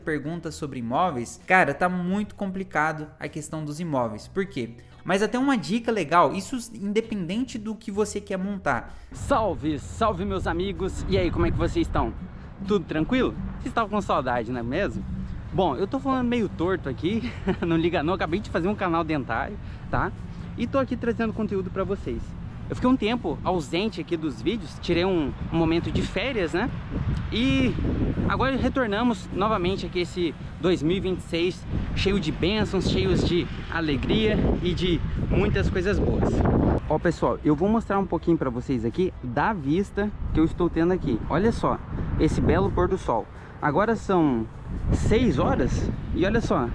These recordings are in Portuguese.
perguntas sobre imóveis, cara, tá muito complicado a questão dos imóveis. Por quê? Mas até uma dica legal, isso independente do que você quer montar. Salve, salve meus amigos! E aí, como é que vocês estão? Tudo tranquilo? Vocês estavam com saudade, não é mesmo? Bom, eu tô falando meio torto aqui, não liga não, acabei de fazer um canal dentário, tá? E tô aqui trazendo conteúdo pra vocês. Eu fiquei um tempo ausente aqui dos vídeos, tirei um momento de férias, né? E agora retornamos novamente aqui esse 2026 cheio de bênçãos, cheios de alegria e de muitas coisas boas. Ó pessoal, eu vou mostrar um pouquinho pra vocês aqui da vista que eu estou tendo aqui. Olha só, esse belo pôr do sol. Agora são 6 horas e olha só,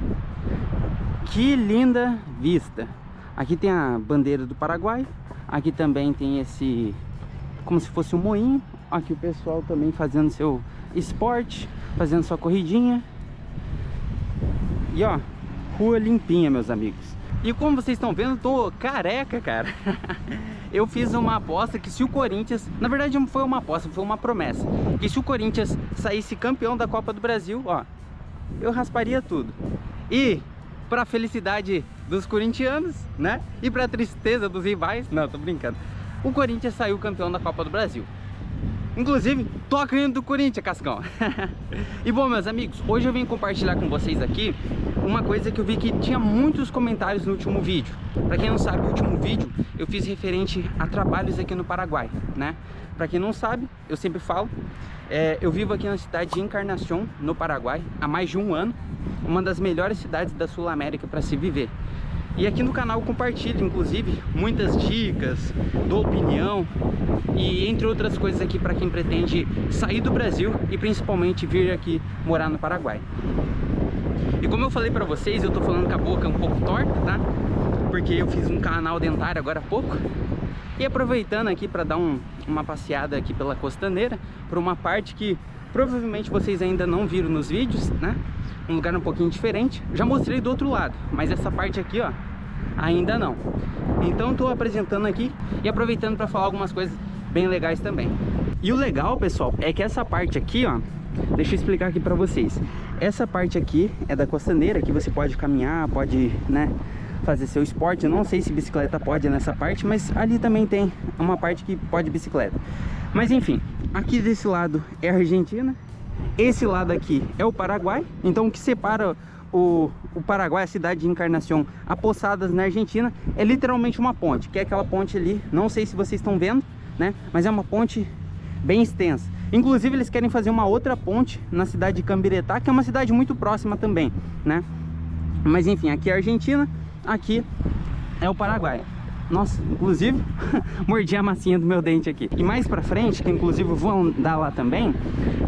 que linda vista. Aqui tem a bandeira do Paraguai. Aqui também tem esse, como se fosse um moinho. Aqui o pessoal também fazendo seu esporte, fazendo sua corridinha. E ó, rua limpinha, meus amigos. E como vocês estão vendo, eu tô careca, cara. Eu fiz uma aposta que se o Corinthians, na verdade não foi uma aposta, foi uma promessa, que se o Corinthians saísse campeão da Copa do Brasil, ó, eu rasparia tudo. E para felicidade dos corintianos, né? E para tristeza dos rivais, não, tô brincando. O Corinthians saiu campeão da Copa do Brasil. Inclusive, tô ganhando do Corinthians, Cascão. E bom, meus amigos, hoje eu vim compartilhar com vocês aqui uma coisa que eu vi que tinha muitos comentários no último vídeo. Para quem não sabe, o último vídeo eu fiz referente a trabalhos aqui no Paraguai, né? Para quem não sabe, eu sempre falo, eu vivo aqui na cidade de Encarnación, no Paraguai, há mais de um ano. Uma das melhores cidades da Sul América para se viver. E aqui no canal eu compartilho, inclusive, muitas dicas, dou opinião e entre outras coisas aqui para quem pretende sair do Brasil e principalmente vir aqui morar no Paraguai. E como eu falei para vocês, eu tô falando com a boca um pouco torta, tá? Porque eu fiz um canal dentário agora há pouco. E aproveitando aqui para dar uma passeada aqui pela Costaneira, por uma parte que provavelmente vocês ainda não viram nos vídeos, né? Um lugar um pouquinho diferente. Já mostrei do outro lado, mas essa parte aqui, ó, ainda não. Então tô apresentando aqui e aproveitando para falar algumas coisas bem legais também. E o legal, pessoal, é que essa parte aqui, ó, deixa eu explicar aqui para vocês. Essa parte aqui é da Costaneira, que você pode caminhar, pode, né, fazer seu esporte. Eu não sei se bicicleta pode nessa parte, mas ali também tem uma parte que pode bicicleta. Mas enfim, aqui desse lado é a Argentina. Esse lado aqui é o Paraguai. Então o que separa o Paraguai, a cidade de Encarnación, a Posadas na Argentina, é literalmente uma ponte, que é aquela ponte ali, não sei se vocês estão vendo, né? Mas é uma ponte bem extensa. Inclusive eles querem fazer uma outra ponte na cidade de Cambiretá, que é uma cidade muito próxima também, né? Mas enfim, aqui é a Argentina, aqui é o Paraguai. Nossa, inclusive, mordi a massinha do meu dente aqui. E mais pra frente, que inclusive eu vou andar lá também,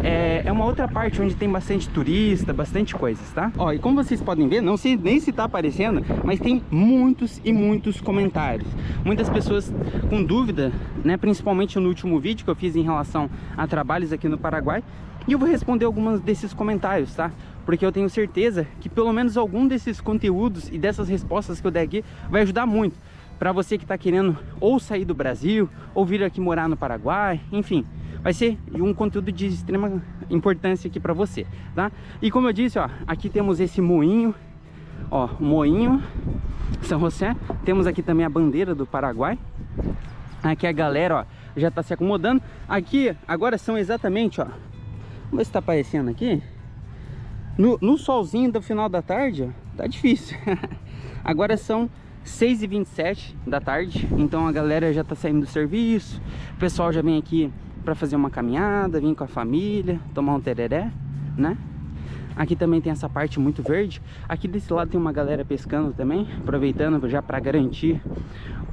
é uma outra parte onde tem bastante turista, bastante coisas, tá? Ó, e como vocês podem ver, não sei nem se tá aparecendo, mas tem muitos e muitos comentários. Muitas pessoas com dúvida, né? Principalmente no último vídeo que eu fiz em relação a trabalhos aqui no Paraguai. E eu vou responder alguns desses comentários, tá? Porque eu tenho certeza que pelo menos algum desses conteúdos e dessas respostas que eu der aqui vai ajudar muito para você que está querendo ou sair do Brasil, ou vir aqui morar no Paraguai, enfim. Vai ser um conteúdo de extrema importância aqui para você, tá? E como eu disse, ó, aqui temos esse moinho, ó, moinho São José. Temos aqui também a bandeira do Paraguai. Aqui a galera, ó, já está se acomodando. Aqui, agora são exatamente, ó, vamos ver se está aparecendo aqui. No solzinho do final da tarde, ó, tá difícil. Agora são 6h27 da tarde, então a galera já tá saindo do serviço, o pessoal já vem aqui para fazer uma caminhada, vir com a família, tomar um tereré, né? Aqui também tem essa parte muito verde. Aqui desse lado tem uma galera pescando também, aproveitando já para garantir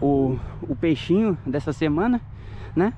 o peixinho dessa semana, né?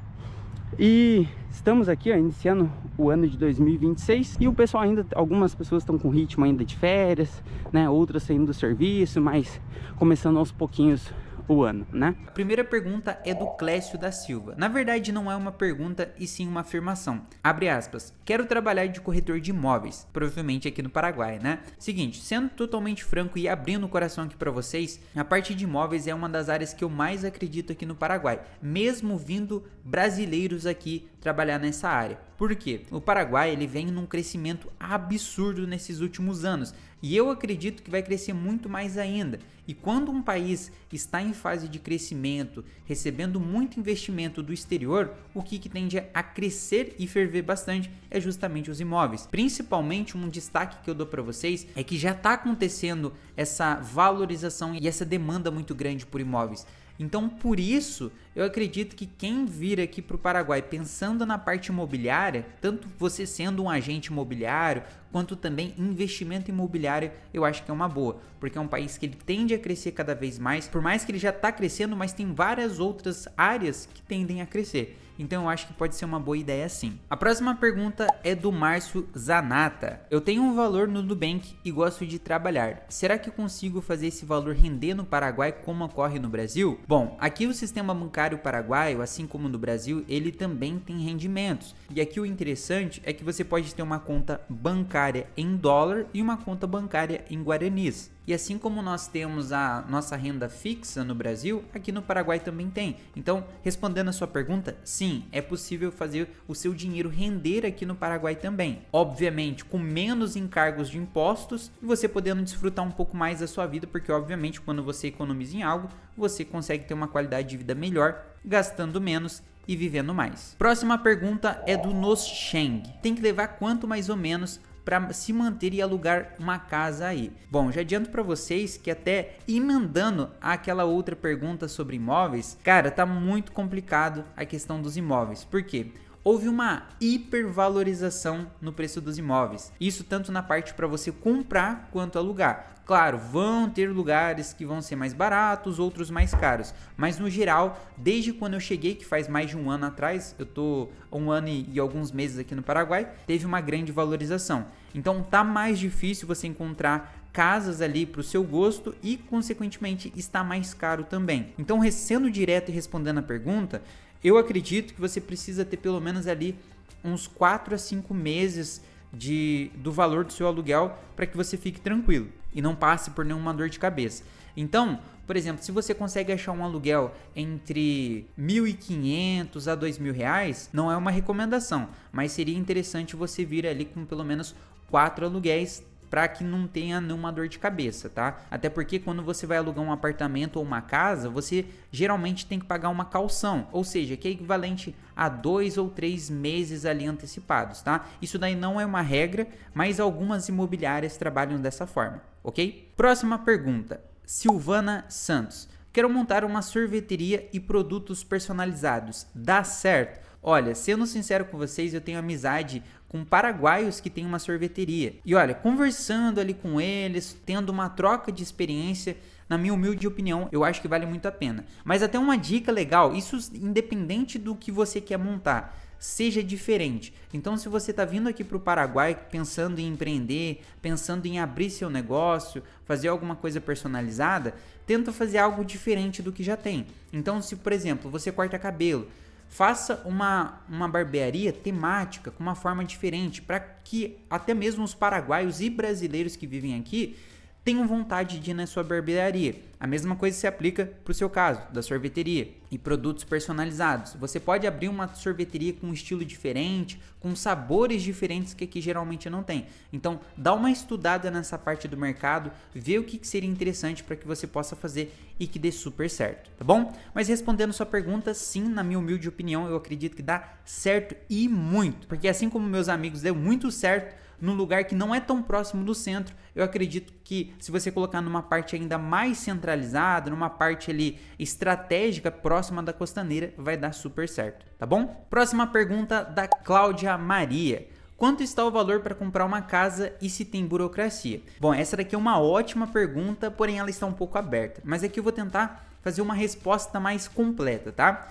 E estamos aqui, ó, iniciando o ano de 2026 e o pessoal ainda, algumas pessoas estão com ritmo ainda de férias, né? Outras saindo do serviço, mas começando aos pouquinhos o ano, né? A primeira pergunta é do Clécio da Silva. Na verdade não é uma pergunta e sim uma afirmação. Abre aspas. Quero trabalhar de corretor de imóveis, provavelmente aqui no Paraguai, né? Seguinte, sendo totalmente franco e abrindo o coração aqui para vocês, a parte de imóveis é uma das áreas que eu mais acredito aqui no Paraguai, mesmo vindo brasileiros aqui trabalhar nessa área. Por quê? O Paraguai ele vem num crescimento absurdo nesses últimos anos e eu acredito que vai crescer muito mais ainda. E quando um país está em fase de crescimento, recebendo muito investimento do exterior, o que tende a crescer e ferver bastante é justamente os imóveis. Principalmente um destaque que eu dou para vocês é que já está acontecendo essa valorização e essa demanda muito grande por imóveis. Então, por isso, eu acredito que quem vir aqui para o Paraguai pensando na parte imobiliária, tanto você sendo um agente imobiliário, quanto também investimento imobiliário, eu acho que é uma boa, porque é um país que ele tende a crescer cada vez mais, por mais que ele já está crescendo, mas tem várias outras áreas que tendem a crescer. Então eu acho que pode ser uma boa ideia sim. A próxima pergunta é do Márcio Zanata. Eu tenho um valor no Nubank e gosto de trabalhar. Será que eu consigo fazer esse valor render no Paraguai como ocorre no Brasil? Bom, aqui o sistema bancário paraguaio, assim como no Brasil, ele também tem rendimentos. E aqui o interessante é que você pode ter uma conta bancária em dólar e uma conta bancária em guaranis. E assim como nós temos a nossa renda fixa no Brasil, aqui no Paraguai também tem. Então, respondendo a sua pergunta, sim, é possível fazer o seu dinheiro render aqui no Paraguai também. Obviamente, com menos encargos de impostos e você podendo desfrutar um pouco mais da sua vida, porque obviamente quando você economiza em algo, você consegue ter uma qualidade de vida melhor, gastando menos e vivendo mais. Próxima pergunta é do Nosheng. Tem que levar quanto mais ou menos para se manter e alugar uma casa aí? Bom, já adianto para vocês que até emendando aquela outra pergunta sobre imóveis, cara, tá muito complicado a questão dos imóveis. Por quê? Houve uma hipervalorização no preço dos imóveis. Isso tanto na parte para você comprar quanto alugar. Claro, vão ter lugares que vão ser mais baratos, outros mais caros. Mas no geral, desde quando eu cheguei, que faz mais de um ano atrás, eu tô 1 ano e alguns meses aqui no Paraguai, teve uma grande valorização. Então tá mais difícil você encontrar casas ali para o seu gosto e consequentemente está mais caro também. Então, sendo direto e respondendo a pergunta, eu acredito que você precisa ter pelo menos ali uns 4 a 5 meses do valor do seu aluguel para que você fique tranquilo e não passe por nenhuma dor de cabeça. Então, por exemplo, se você consegue achar um aluguel entre R$1.500 a R$2.000, não é uma recomendação, mas seria interessante você vir ali com pelo menos 4 aluguéis para que não tenha nenhuma dor de cabeça, tá? Até porque quando você vai alugar um apartamento ou uma casa, você geralmente tem que pagar uma caução, ou seja, que é equivalente a 2 ou 3 meses ali antecipados, tá? Isso daí não é uma regra, mas algumas imobiliárias trabalham dessa forma, ok? Próxima pergunta, Silvana Santos. Quero montar uma sorveteria e produtos personalizados, dá certo? Olha, sendo sincero com vocês, eu tenho amizade com paraguaios que têm uma sorveteria. E olha, conversando ali com eles, tendo uma troca de experiência, na minha humilde opinião, eu acho que vale muito a pena. Mas até uma dica legal, isso independente do que você quer montar, seja diferente. Então, se você está vindo aqui para o Paraguai pensando em empreender, pensando em abrir seu negócio, fazer alguma coisa personalizada, tenta fazer algo diferente do que já tem. Então, se por exemplo, você corta cabelo, faça uma barbearia temática, com uma forma diferente, para que até mesmo os paraguaios e brasileiros que vivem aqui tenham vontade de ir na sua barbearia. A mesma coisa se aplica para o seu caso, da sorveteria e produtos personalizados. Você pode abrir uma sorveteria com um estilo diferente, com sabores diferentes que aqui geralmente não tem. Então, dá uma estudada nessa parte do mercado, vê o que seria interessante para que você possa fazer e que dê super certo, tá bom? Mas respondendo sua pergunta, sim, na minha humilde opinião, eu acredito que dá certo e muito. Porque assim como meus amigos deu muito certo, num lugar que não é tão próximo do centro, eu acredito que se você colocar numa parte ainda mais centralizada, numa parte ali estratégica próxima da costaneira, vai dar super certo, tá bom? Próxima pergunta da Cláudia Maria. Quanto está o valor para comprar uma casa e se tem burocracia? Bom, essa daqui é uma ótima pergunta, porém ela está um pouco aberta, mas aqui eu vou tentar fazer uma resposta mais completa, tá?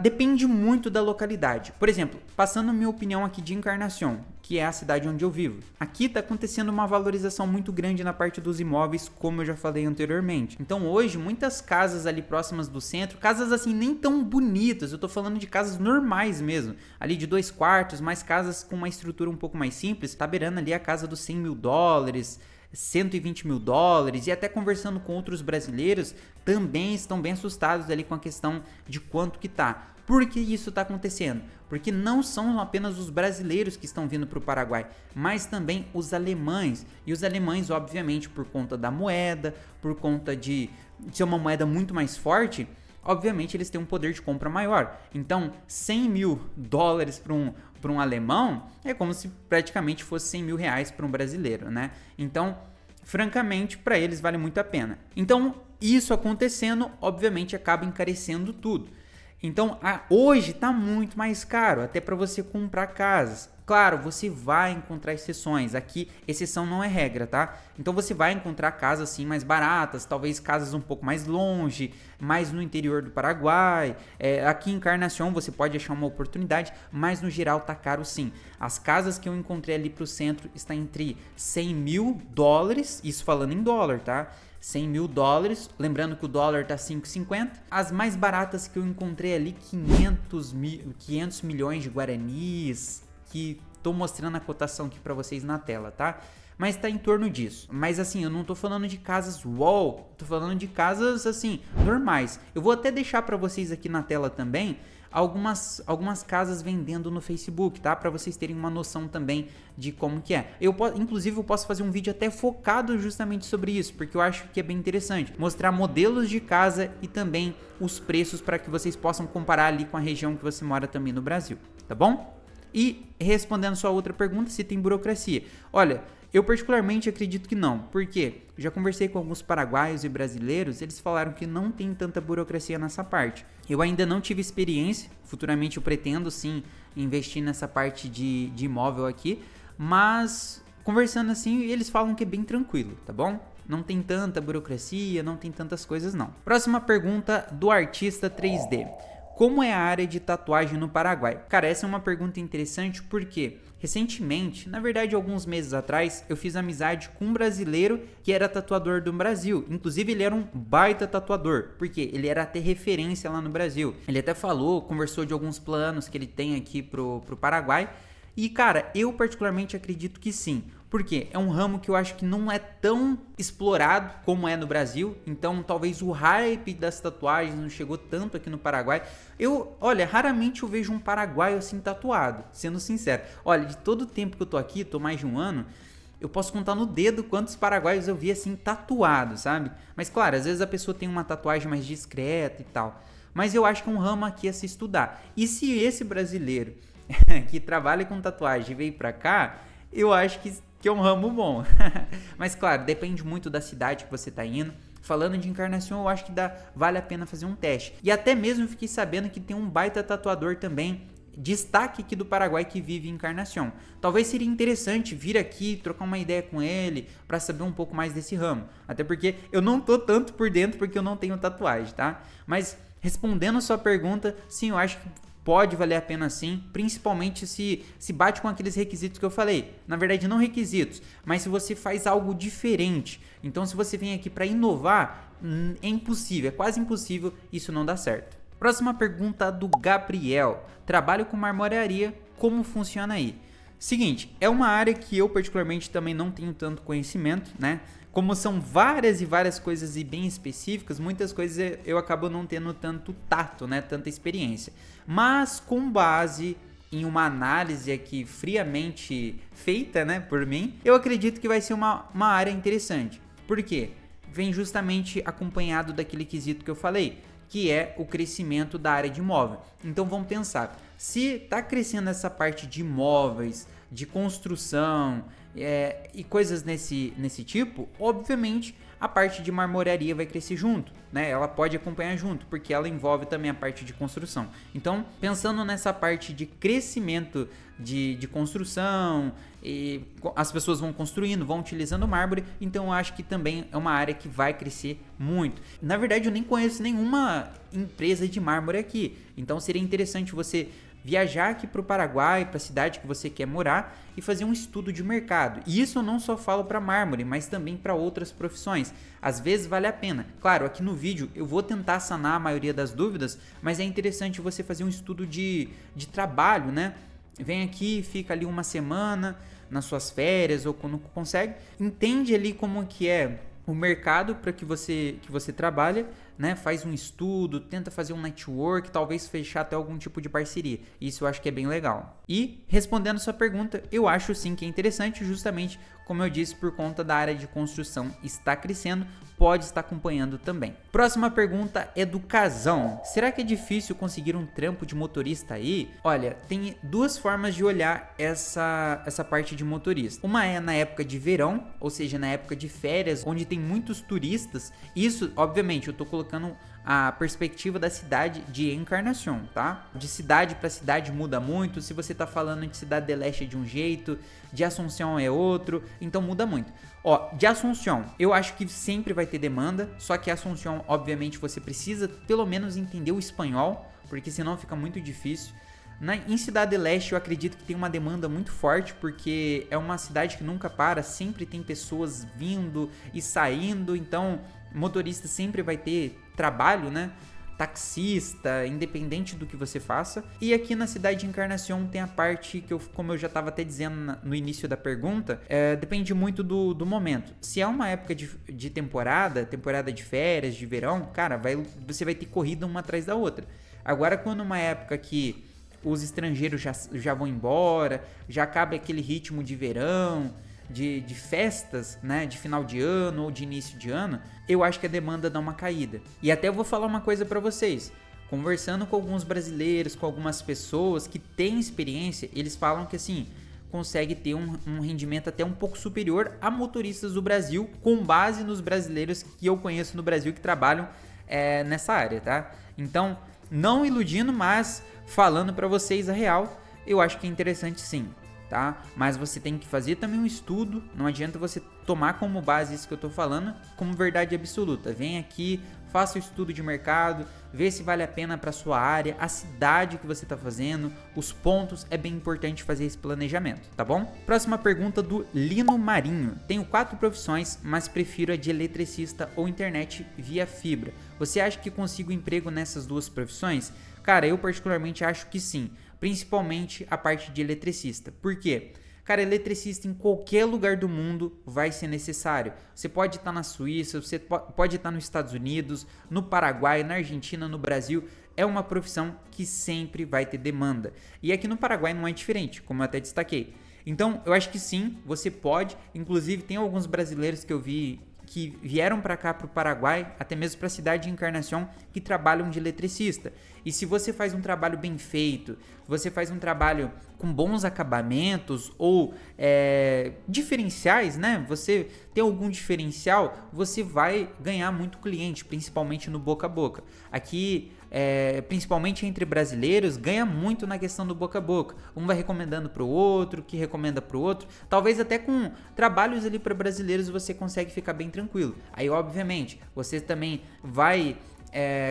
Depende muito da localidade. Por exemplo, passando minha opinião aqui de Encarnación, que é a cidade onde eu vivo. Aqui está acontecendo uma valorização muito grande na parte dos imóveis, como eu já falei anteriormente. Então hoje, muitas casas ali próximas do centro, casas assim nem tão bonitas, eu tô falando de casas normais mesmo, ali de 2 quartos, mas casas com uma estrutura um pouco mais simples, tá beirando ali a casa dos $100.000, $120.000, e até conversando com outros brasileiros também estão bem assustados ali com a questão de quanto que tá. Por que isso está acontecendo? Porque não são apenas os brasileiros que estão vindo para o Paraguai, mas também os alemães. E os alemães, obviamente, por conta da moeda, por conta de ser uma moeda muito mais forte, obviamente eles têm um poder de compra maior. Então, 100 mil dólares para um alemão é como se praticamente fosse 100 mil reais para um brasileiro, né? Então, francamente, para eles vale muito a pena. Então, isso acontecendo, obviamente, acaba encarecendo tudo. Então, hoje está muito mais caro, até para você comprar casas. Claro, você vai encontrar exceções. Aqui, exceção não é regra, tá? Então, você vai encontrar casas assim mais baratas, talvez casas um pouco mais longe, mais no interior do Paraguai. Aqui em Encarnação você pode achar uma oportunidade, mas no geral tá caro sim. As casas que eu encontrei ali pro centro está entre 100 mil dólares, isso falando em dólar, tá? 100 mil dólares, lembrando que o dólar tá 5,50. As mais baratas que eu encontrei ali, 500 milhões de guaranis, que tô mostrando a cotação aqui para vocês na tela, tá? Mas tá em torno disso. Mas assim, eu não tô falando de casas wow, tô falando de casas assim, normais. Eu vou até deixar para vocês aqui na tela também algumas casas vendendo no Facebook, tá? Para vocês terem uma noção também de como que é. Inclusive, eu posso fazer um vídeo até focado justamente sobre isso, porque eu acho que é bem interessante. Mostrar modelos de casa e também os preços para que vocês possam comparar ali com a região que você mora também no Brasil, tá bom? E respondendo sua outra pergunta, se tem burocracia. Olha, eu particularmente acredito que não. Por quê? Já conversei com alguns paraguaios e brasileiros, eles falaram que não tem tanta burocracia nessa parte. Eu ainda não tive experiência, futuramente eu pretendo sim investir nessa parte de imóvel aqui, mas conversando assim, eles falam que é bem tranquilo, tá bom? Não tem tanta burocracia, não tem tantas coisas não. Próxima pergunta do artista 3D. Como é a área de tatuagem no Paraguai? Cara, essa é uma pergunta interessante porque recentemente, na verdade alguns meses atrás, eu fiz amizade com um brasileiro que era tatuador do Brasil. Inclusive ele era um baita tatuador, porque ele era até referência lá no Brasil. Ele até falou, conversou de alguns planos que ele tem aqui pro Paraguai. E cara, eu particularmente acredito que sim. Porque é um ramo que eu acho que não é tão explorado como é no Brasil. Então, talvez o hype das tatuagens não chegou tanto aqui no Paraguai. Olha, raramente eu vejo um paraguaio assim tatuado, sendo sincero. Olha, de todo o tempo que eu tô aqui, tô mais de um ano, eu posso contar no dedo quantos paraguaios eu vi assim tatuados, sabe? Mas claro, às vezes a pessoa tem uma tatuagem mais discreta e tal. Mas eu acho que é um ramo aqui a se estudar. E se esse brasileiro que trabalha com tatuagem veio pra cá, eu acho que é um ramo bom. Mas claro, depende muito da cidade que você tá indo. Falando de Encarnação, eu acho que vale a pena fazer um teste. E até mesmo fiquei sabendo que tem um baita tatuador também, destaque aqui do Paraguai, que vive em Encarnação. Talvez seria interessante vir aqui, trocar uma ideia com ele, para saber um pouco mais desse ramo. Até porque eu não tô tanto por dentro, porque eu não tenho tatuagem, tá? Mas respondendo a sua pergunta, sim, eu acho que pode valer a pena sim, principalmente se bate com aqueles requisitos que eu falei. Na verdade, não requisitos, mas se você faz algo diferente. Então, se você vem aqui para inovar, é impossível, é quase impossível isso não dar certo. Próxima pergunta do Gabriel. Trabalho com marmoraria, como funciona aí? Seguinte, é uma área que eu particularmente também não tenho tanto conhecimento, né? Como são várias e várias coisas e bem específicas, muitas coisas eu acabo não tendo tanto tato, né? Tanta experiência. Mas com base em uma análise aqui friamente feita, né, por mim, eu acredito que vai ser uma área interessante. Por quê? Vem justamente acompanhado daquele quesito que eu falei, que é o crescimento da área de imóvel. Então vamos pensar, se está crescendo essa parte de imóveis, de construção e coisas nesse tipo, obviamente a parte de marmoraria vai crescer junto, né? Ela pode acompanhar junto, porque ela envolve também a parte de construção. Então, pensando nessa parte de crescimento de construção, e as pessoas vão construindo, vão utilizando mármore, então eu acho que também é uma área que vai crescer muito. Na verdade, eu nem conheço nenhuma empresa de mármore aqui, então seria interessante você viajar aqui para o Paraguai, para a cidade que você quer morar e fazer um estudo de mercado. E isso eu não só falo para mármore, mas também para outras profissões. Às vezes vale a pena. Claro, aqui no vídeo eu vou tentar sanar a maioria das dúvidas, mas é interessante você fazer um estudo de trabalho, né? Vem aqui, fica ali uma semana nas suas férias ou quando consegue, entende ali como que é o mercado para que você trabalha, né? Faz um estudo, tenta fazer um network, talvez fechar até algum tipo de parceria. Isso eu acho que é bem legal. E, respondendo sua pergunta, eu acho sim que é interessante, justamente como eu disse, por conta da área de construção está crescendo, pode estar acompanhando também. Próxima pergunta é do Casão. Será que é difícil conseguir um trampo de motorista aí? Olha, tem duas formas de olhar essa parte de motorista. Uma é na época de verão, ou seja, na época de férias, onde tem muitos turistas. Isso, obviamente, eu tô colocando a perspectiva da cidade de Encarnação, tá? De cidade para cidade muda muito. Se você tá falando de Cidade del Este é de um jeito, de Assunção é outro, então muda muito. Ó, de Assunção, eu acho que sempre vai ter demanda, só que Assunção, obviamente, você precisa pelo menos entender o espanhol, porque senão fica muito difícil. Em Cidade del Este eu acredito que tem uma demanda muito forte, porque é uma cidade que nunca para, sempre tem pessoas vindo e saindo, então motorista sempre vai ter trabalho, né? Taxista, independente do que você faça. E aqui na cidade de Encarnação tem a parte que, como eu já estava até dizendo no início da pergunta, depende muito do momento. Se é uma época de temporada de férias, de verão, cara, você vai ter corrida uma atrás da outra. Agora, quando uma época que os estrangeiros já vão embora, já acaba aquele ritmo de verão, de festas, né, de final de ano ou de início de ano, eu acho que a demanda dá uma caída. E até eu vou falar uma coisa para vocês. Conversando com alguns brasileiros, com algumas pessoas que têm experiência, eles falam que assim, consegue ter um rendimento até um pouco superior a motoristas do Brasil, com base nos brasileiros que eu conheço no Brasil que trabalham nessa área, tá? Então, não iludindo, mas falando para vocês a real, eu acho que é interessante sim. Tá? Mas você tem que fazer também um estudo, não adianta você tomar como base isso que eu tô falando como verdade absoluta. Vem aqui, faça o estudo de mercado, vê se vale a pena para sua área, a cidade que você tá fazendo, os pontos, é bem importante fazer esse planejamento, tá bom? Próxima pergunta do Lino Marinho. Tenho 4 profissões, mas prefiro a de eletricista ou internet via fibra. Você acha que consigo emprego nessas duas profissões? Cara, eu particularmente acho que sim. Principalmente a parte de eletricista. Por quê? Cara, eletricista em qualquer lugar do mundo vai ser necessário. Você pode estar na Suíça, você pode estar nos Estados Unidos, no Paraguai, na Argentina, no Brasil. É uma profissão que sempre vai ter demanda. E aqui no Paraguai não é diferente, como eu até destaquei. Então, eu acho que sim, você pode. Inclusive, tem alguns brasileiros que eu vi que vieram para cá, para o Paraguai, até mesmo para a cidade de Encarnação, que trabalham de eletricista. E se você faz um trabalho bem feito, você faz um trabalho com bons acabamentos ou diferenciais, né? Você tem algum diferencial, você vai ganhar muito cliente, principalmente no boca a boca. Aqui, principalmente entre brasileiros, ganha muito na questão do boca a boca. Um vai recomendando para o outro, que recomenda para o outro. Talvez até com trabalhos ali para brasileiros você consegue ficar bem tranquilo. Aí, obviamente, você também vai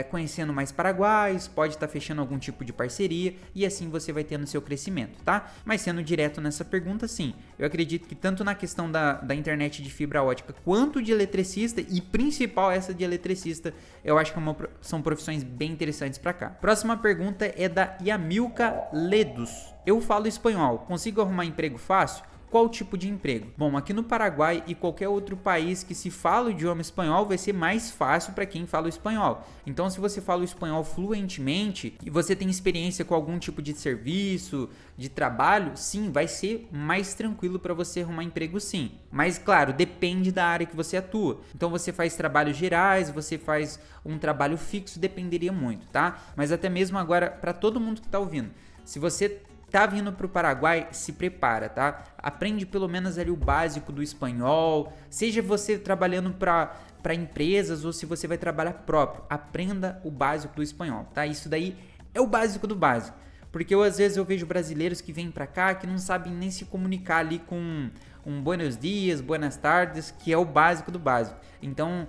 conhecendo mais paraguaios, pode estar fechando algum tipo de parceria e assim você vai tendo seu crescimento, tá? Mas sendo direto nessa pergunta, sim, eu acredito que tanto na questão da internet de fibra ótica quanto de eletricista e principal essa de eletricista, eu acho que são profissões bem interessantes para cá. Próxima pergunta é da Yamilka Ledos. Eu falo espanhol, consigo arrumar emprego fácil? Qual tipo de emprego? Bom, aqui no Paraguai e qualquer outro país que se fala o idioma espanhol vai ser mais fácil para quem fala o espanhol. Então, se você fala o espanhol fluentemente e você tem experiência com algum tipo de serviço, de trabalho, sim, vai ser mais tranquilo para você arrumar emprego, sim. Mas, claro, depende da área que você atua. Então, você faz trabalhos gerais, você faz um trabalho fixo, dependeria muito, tá? Mas até mesmo agora, para todo mundo que está ouvindo, se você tá vindo pro Paraguai, se prepara, tá? Aprende pelo menos ali o básico do espanhol, seja você trabalhando para empresas ou se você vai trabalhar próprio, aprenda o básico do espanhol, tá? Isso daí é o básico do básico, porque às vezes eu vejo brasileiros que vêm para cá que não sabem nem se comunicar ali com um buenos dias, buenas tardes, que é o básico do básico. Então,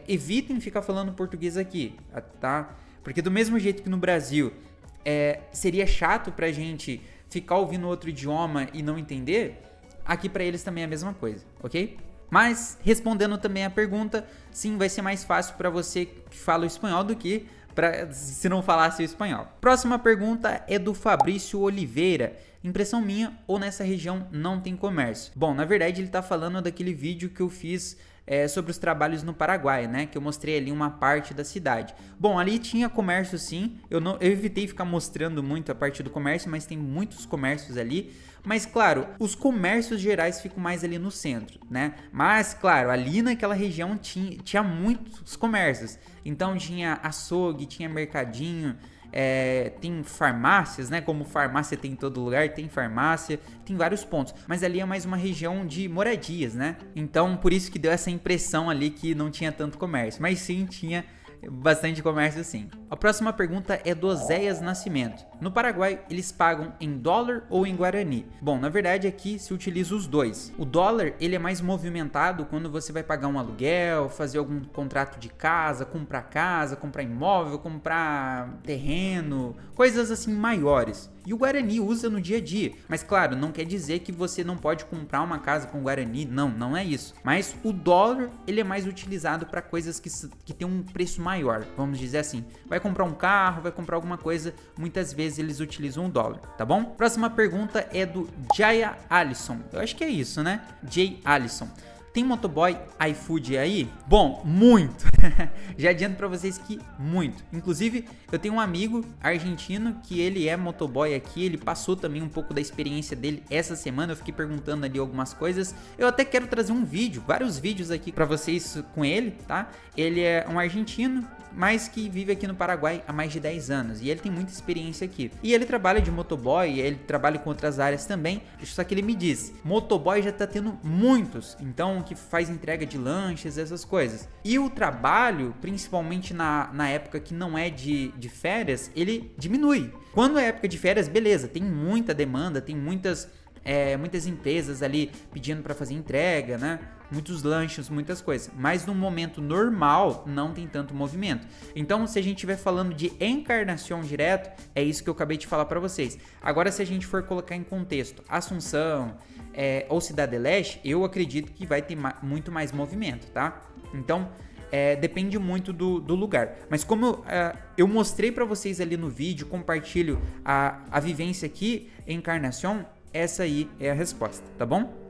evitem ficar falando português aqui, tá? Porque do mesmo jeito que no Brasil seria chato pra gente ficar ouvindo outro idioma e não entender, aqui pra eles também é a mesma coisa, ok? Mas, respondendo também a pergunta, sim, vai ser mais fácil pra você que fala o espanhol do que se não falasse o espanhol. Próxima pergunta é do Fabrício Oliveira. Impressão minha ou nessa região não tem comércio? Bom, na verdade ele tá falando daquele vídeo que eu fiz sobre os trabalhos no Paraguai, né? Que eu mostrei ali uma parte da cidade. Bom, ali tinha comércio sim, eu evitei ficar mostrando muito a parte do comércio, mas tem muitos comércios ali. Mas claro, os comércios gerais ficam mais ali no centro, né? Mas claro, ali naquela região tinha muitos comércios. Então tinha açougue, tinha mercadinho, tem farmácias, né? Como farmácia tem em todo lugar, tem farmácia, tem vários pontos. Mas ali é mais uma região de moradias, né? Então por isso que deu essa impressão ali que não tinha tanto comércio. Mas sim, tinha bastante comércio sim. A próxima pergunta é do Oséias Nascimento. No Paraguai, eles pagam em dólar ou em guarani? Bom, na verdade aqui se utiliza os dois. O dólar, ele é mais movimentado quando você vai pagar um aluguel, fazer algum contrato de casa, comprar imóvel, comprar terreno, coisas assim maiores. E o guarani usa no dia a dia. Mas claro, não quer dizer que você não pode comprar uma casa com guarani. Não é isso. Mas o dólar, ele é mais utilizado para coisas que tem um preço maior, vamos dizer assim. Vai comprar um carro, vai comprar alguma coisa, muitas vezes eles utilizam o dólar, tá bom? Próxima pergunta é do Jaya Alisson. Eu acho que é isso, né? Jay Alisson. Tem motoboy iFood aí? Bom, muito. Já adianto pra vocês que muito. Inclusive, eu tenho um amigo argentino que ele é motoboy aqui. Ele passou também um pouco da experiência dele essa semana. Eu fiquei perguntando ali algumas coisas. Eu até quero trazer um vídeo, vários vídeos aqui pra vocês com ele, tá? Ele é um argentino, mas que vive aqui no Paraguai há mais de 10 anos. E ele tem muita experiência aqui. E ele trabalha de motoboy, ele trabalha com outras áreas também. Só que ele me diz, motoboy já tá tendo muitos. Então, que faz entrega de lanches, essas coisas. E o trabalho, principalmente na época que não é de férias, ele diminui. Quando é época de férias, beleza, tem muita demanda, tem muitas empresas ali pedindo para fazer entrega, né? Muitos lanches, muitas coisas. Mas no momento normal, não tem tanto movimento. Então, se a gente estiver falando de Encarnação direto, é isso que eu acabei de falar para vocês. Agora, se a gente for colocar em contexto Assunção ou Cidade Leste, eu acredito que vai ter muito mais movimento, tá? Então, depende muito do lugar. Mas como eu mostrei para vocês ali no vídeo, compartilho a vivência aqui em Encarnação, essa aí é a resposta, tá bom?